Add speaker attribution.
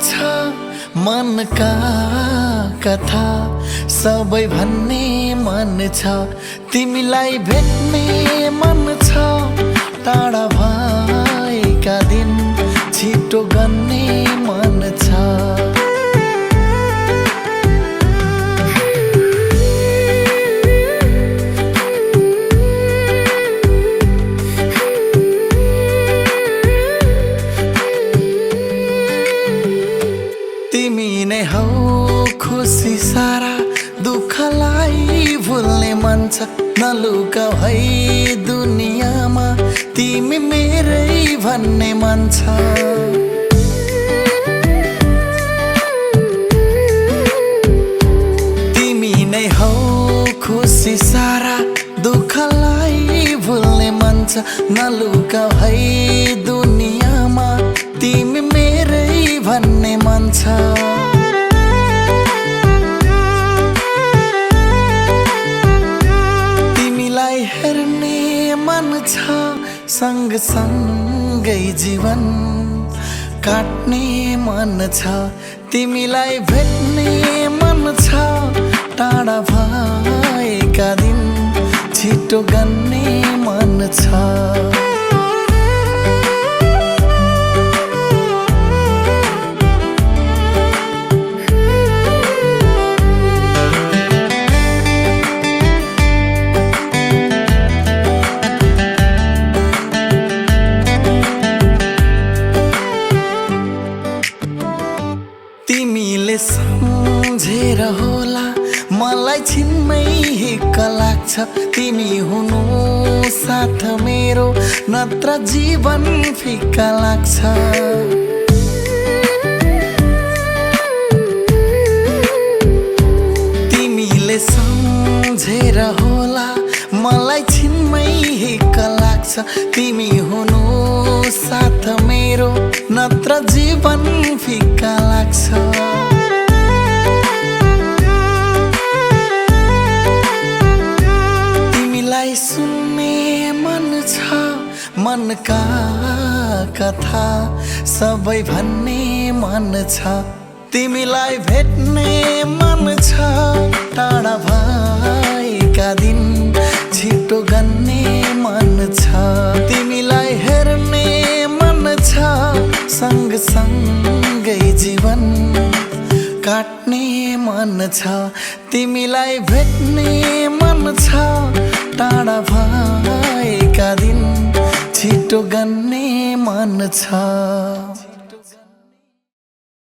Speaker 1: छ मनका कथा सबै भन्ने मन छ तिमीलाई भेट्ने मन छ टाढा भएका दिन छिटो गन्ने मन छ। तिमी नै हौ खुसी सारा दुःखलाई भुल्ने मन छ नलुकाऊ है दुनियाँमा तिमी मेरै भन्ने मन छ। तिमी नै हौ खुसी सारा दुःखलाई भुल्ने मन छ नलुकाऊ है दुनियाँमा तिमी मेरै भन्ने मन छ। तिमीलाई हेर्ने मन छ सँगसँगै जीवन काट्ने मन छ तिमीलाई भेट्ने मन छ टाढा भएका दिन छिटो गन्ने मन छ। तिमीले सम्झेर होला मलाई छिनमै हिक्क लाग्छ तिमी हुनु साथ मेरो नत्र जीवन फिक्का लाग्छ। तिमीले सम्झेर होला मलाई छिनमै हिक्क लाग्छ तिमी हुनु साथ मेरो नत्र जीवन फिक्का लाग्छ। तिमीलाई सुन्ने मन छ मनका कथा सबै भन्ने मन छ तिमीलाई भेट्ने मन छ टाढा भएका दिन छिटो गन्ने मन छ। तिमीलाई हेर्ने मन छ सँगसँगै जीवन काट्ने मन छ तिमीलाई भेट्ने मन छ टाढा भएका दिन छिटो गन्ने मन छ।